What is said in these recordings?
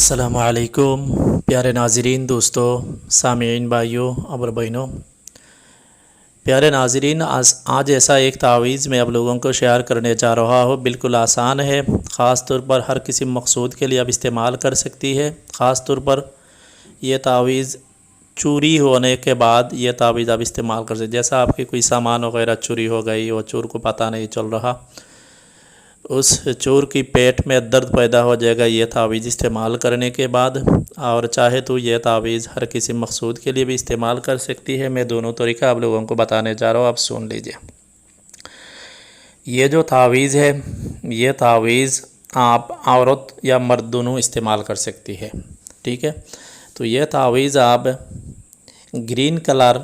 अस्सलामुअलैकुम प्यारे नाज़रीन, दोस्तों, सामीन, भाइयों और बहनों। प्यारे नाज़रीन, आज ऐसा एक तावीज़ मैं आप लोगों को शेयर करने जा रहा हूँ। बिल्कुल आसान है, ख़ास तौर पर हर किसी मकसूद के लिए आप इस्तेमाल कर सकती है। ख़ास तौर पर यह तावीज़ चोरी होने के बाद ये तावीज़ आप इस्तेमाल कर सकते। जैसा आपके कोई सामान वगैरह चोरी हो गई और चोर को पता नहीं चल रहा, उस चोर की पेट में दर्द पैदा हो जाएगा ये तावीज़ इस्तेमाल करने के बाद। और चाहे तो ये तावीज़ हर किसी मकसूद के लिए भी इस्तेमाल कर सकती है। मैं दोनों तरीका आप लोगों को बताने जा रहा हूँ, आप सुन लीजिए। ये जो तावीज़ है, ये तावीज़ आप औरत या मर्द दोनों इस्तेमाल कर सकती है, ठीक है। तो ये तावीज़ आप ग्रीन कलर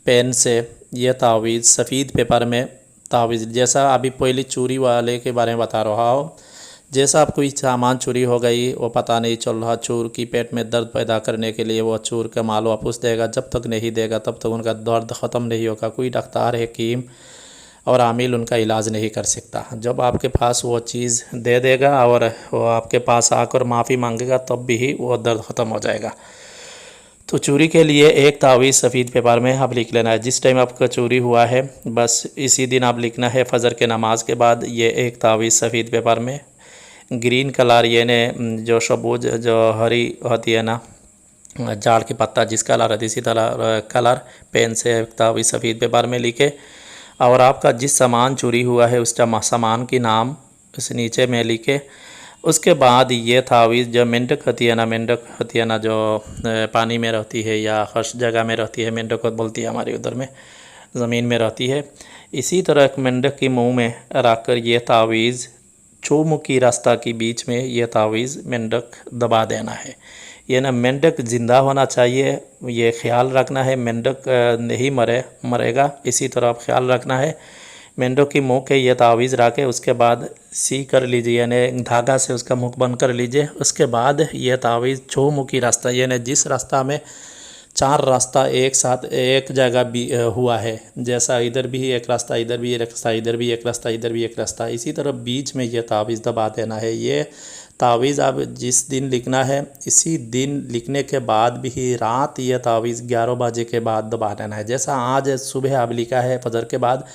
पेन से ये तावीज़ सफ़ेद पेपर में तावीज़, जैसा अभी पहले चोरी वाले के बारे में बता रहा हो, जैसा आप कोई सामान चोरी हो गई वो पता नहीं चल रहा, चोर की पेट में दर्द पैदा करने के लिए वो चोर का माल वापस देगा। जब तक नहीं देगा तब तक उनका दर्द ख़त्म नहीं होगा। कोई डॉक्टर, हकीम और आमिल उनका इलाज नहीं कर सकता। जब आपके पास वो चीज़ दे देगा और वो आपके पास आकर माफ़ी मांगेगा तब भी वो दर्द ख़त्म हो जाएगा। तो चोरी के लिए एक तावीज़ सफ़ेद पेपर में आप लिख लेना है। जिस टाइम आपका चोरी हुआ है बस इसी दिन आप लिखना है, फ़जर के नमाज के बाद ये एक तावीज़ सफ़ेद पेपर में ग्रीन कलर, ये ने जो सबूज जो हरी होती है ना, झाड़ की पत्ता जिस कलर है इसी तरह कलर पेन से तावीज़ सफ़ेद पेपर में लिखे और आपका जिस सामान चोरी हुआ है उस सामान की नाम उस नीचे में लिखे। उसके बाद ये तावीज़ जो मेंढक होती है ना, जो पानी में रहती है या हर जगह में रहती है, मेंढक बोलती है हमारे उधर में, ज़मीन में रहती है। इसी तरह एक मेंढक की मुंह में रख कर ये तावीज़ चौमुखी रास्ता के बीच में ये तावीज़ मेंढक दबा देना है। ये ना मेंढक ज़िंदा होना चाहिए, ये ख्याल रखना है। मेंढक नहीं मरेगा, इसी तरह आप ख्याल रखना है। मेंढक की मुँह के ये तावीज़ रखे, उसके बाद सी कर लीजिए, यानी धागा से उसका मुख बंद कर लीजिए। उसके बाद ये तावीज़ चौमुखी रास्ता, यानी जिस रास्ता में चार रास्ता एक साथ एक जगह भी हुआ है, जैसा इधर भी एक रास्ता, इधर भी एक रास्ता, इधर भी एक रास्ता, इधर भी एक रास्ता, इसी तरह बीच में ये तावीज़ दबा देना है। ये तावीज़ आप जिस दिन लिखना है इसी दिन लिखने के बाद भी रात ये तावीज़ 11 बजे के बाद दबा देना है। जैसा आज सुबह आप लिखा है फजर के बाद,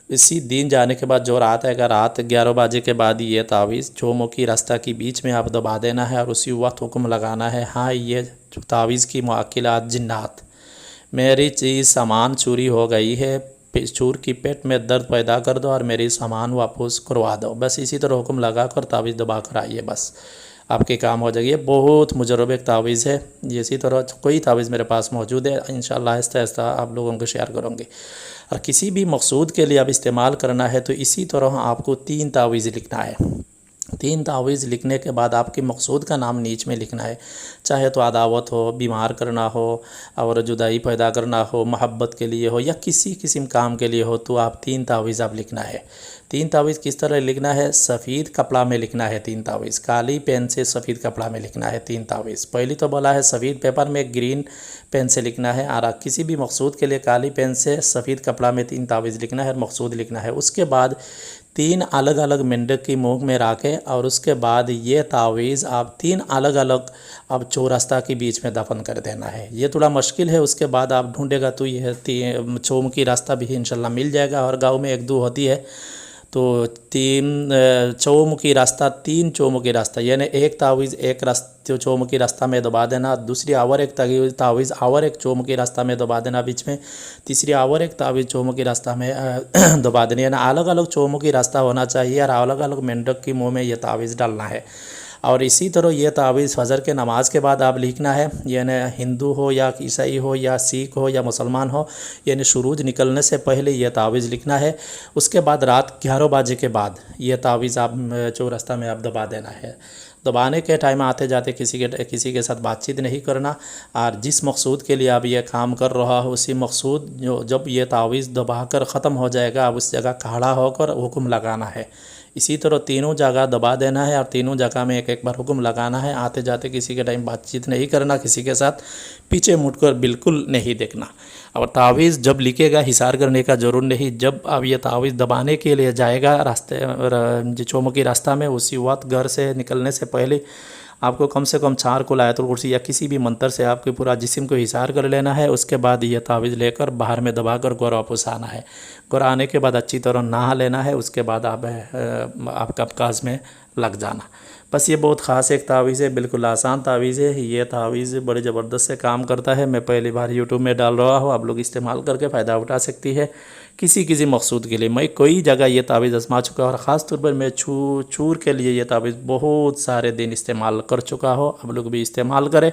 इसी दिन जाने के बाद जो रात है, अगर रात 11 बजे के बाद ये तावीज़ चौमुखी रास्ता के बीच में आप दबा देना है और उसी वक्त हुक्म लगाना है, हाँ ये तावीज़ की मुआक्किलात जिन्नात, मेरी चीज़ सामान चोरी हो गई है, चोर की पेट में दर्द पैदा कर दो और मेरी सामान वापस करवा दो। बस इसी तरह हुक्म लगा कर तावीज़ दबा कर आइए, बस आपके काम हो जाएगी। ये बहुत मुजरब एक तावीज़ है। इसी तरह कोई तावीज़ मेरे पास मौजूद है, इंशाअल्लाह आहिस्ता आहिस्ता आप लोगों को शेयर करूँगी। और किसी भी मकसूद के लिए आप इस्तेमाल करना है तो इसी तरह आपको 3 तावीज़ लिखना है। 3 तावीज़ लिखने के बाद आपके मकसूद का नाम नीच में लिखना है। चाहे तो अदावत हो, बीमार करना हो और जुदाई पैदा करना हो, मोहब्बत के लिए हो या किसी किस्म काम के लिए हो, तो आप 3 तावीज़ आप लिखना है। 3 तावीज़ किस तरह लिखना है? सफ़ेद कपड़ा में लिखना है 3 तावीज़, काली पेन से सफ़ेद कपड़ा में लिखना है 3 तावीज़। पहली तो बोला है सफ़ेद पेपर में ग्रीन पेन से लिखना है, और किसी भी मकसूद के लिए काली पेन से सफ़ेद कपड़ा में 3 तावीज़ लिखना है, मकसूद लिखना है। उसके बाद 3 अलग अलग मेंढक की मुँह में रखें और उसके बाद ये तावीज़ आप 3 अलग अलग अब चौरास्ता के बीच में दफन कर देना है। ये थोड़ा मुश्किल है, उसके बाद आप ढूंढेगा तो ये चौमुखी रास्ता भी इंशाल्लाह मिल जाएगा। और गांव में 1-2 होती है, तो 3 चौमुखी रास्ता, 3 चौमुखी रास्ता, यानी एक तावीज़ एक रास्ते चौमुखी रास्ता में दबा देना, दूसरी और एक तावीज़ और एक चौमुखी रास्ता में दबा देना बीच में, तीसरी और एक तावीज़ चौमुखी रास्ता में दबा देनी, यानी अलग अलग चौमुखी रास्ता होना चाहिए और अलग अलग मेंढक की मुँह में ये तावीज़ डालना है। और इसी तरह ये तावीज़ फ़जर के नमाज के बाद आप लिखना है, यानी हिंदू हो या ईसाई हो या सिख हो या मुसलमान हो, यानी सूरज निकलने से पहले ये तावीज़ लिखना है। उसके बाद रात 11 बजे के बाद ये तावीज़ आप चौरास्ता में आप दबा देना है। दबाने के टाइम आते जाते किसी के साथ बातचीत नहीं करना, और जिस मकसूद के लिए आप ये काम कर रहा हो उसी मकसूद जो जब ये तावीज़ दबा कर ख़त्म हो जाएगा आप उस जगह खड़ा होकर हुक्म लगाना है। इसी तरह तीनों जगह दबा देना है और तीनों जगह में एक एक बार हुक्म लगाना है। आते जाते किसी के टाइम बातचीत नहीं करना, किसी के साथ पीछे मुड़कर बिल्कुल नहीं देखना। और तावीज़ जब लिखेगा हिसार करने का ज़रूर नहीं, जब अब ये तावीज़ दबाने के लिए जाएगा रास्ते चौमुखी रास्ता में, उसी वक्त घर से निकलने से पहले आपको कम से कम 4 कुल आयतुल कुर्सी या किसी भी मंत्र से आपके पूरा जिस्म को हिसार कर लेना है। उसके बाद ये तावीज़ लेकर बाहर में दबाकर गोर वापस आना है। गोर आने के बाद अच्छी तरह नहा लेना है। उसके बाद आपका अवकाश में लग जाना। बस ये बहुत ख़ास एक तावीज़ है, बिल्कुल आसान तावीज़ है। ये तावीज़ बड़े ज़बरदस्त से काम करता है। मैं पहली बार यूट्यूब में डाल रहा हूँ, आप लोग इस्तेमाल करके फ़ायदा उठा सकती है किसी मकसूद के लिए। मैं कई जगह ये तावीज़ आजमा चुका और ख़ास तौर पर मैं चूर के लिए ये तावीज़ बहुत सारे दिन इस्तेमाल कर चुका हो। आप लोग भी इस्तेमाल करें।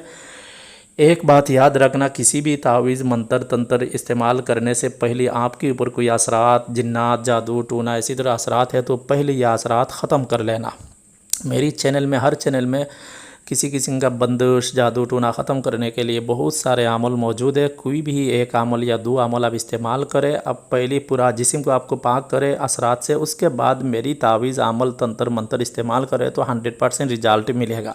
एक बात याद रखना, किसी भी तावीज़ मंत्र तंत्र इस्तेमाल करने से पहले आपके ऊपर कोई असरात, जिन्नात, जादू टूना इसी तरह असरात है तो पहले ये असरात ख़त्म कर लेना। मेरी चैनल में, हर चैनल में किसी किस्म का बंदिश, जादू टूना ख़त्म करने के लिए बहुत सारे अमल मौजूद है। कोई भी एक अमल या 2 अमल आप इस्तेमाल करें। अब पहले पूरा जिस्म को आपको पाक करें असरात से, उसके बाद मेरी तावीज़, अमल, तंत्र मंत्र इस्तेमाल करें तो 100% रिजल्ट मिलेगा।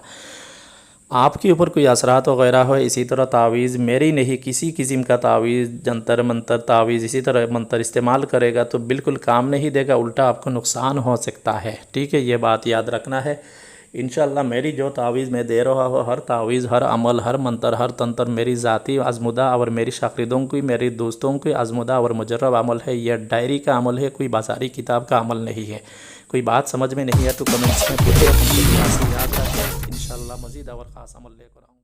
आपके ऊपर कोई असरात वगैरह हो, इसी तरह तावीज़ मेरी नहीं किसी किस्म का तावीज़, जंतर मंतर, तावीज़ इसी तरह मंत्र इस्तेमाल करेगा तो बिल्कुल काम नहीं देगा, उल्टा आपको नुकसान हो सकता है। ठीक है, ये बात याद रखना है। इंशाअल्लाह मेरी जो तावीज़ मैं दे रहा हूँ, हर तावीज़, हर अमल, हर मंत्र, हर तंत्र मेरी ज़ाती आज़मुदा और मेरी शागिर्दों की, मेरी दोस्तों की आज़मुदा और मुजर्रब अमल है। यह डायरी का अमल है, कोई बाज़ारी किताब का अमल नहीं है। कोई बात समझ में नहीं है तो कमेंट्स में पूछे, हमको याद रखें। इंशाअल्लाह मज़ीद और ख़ास अमल लेकर आऊँ।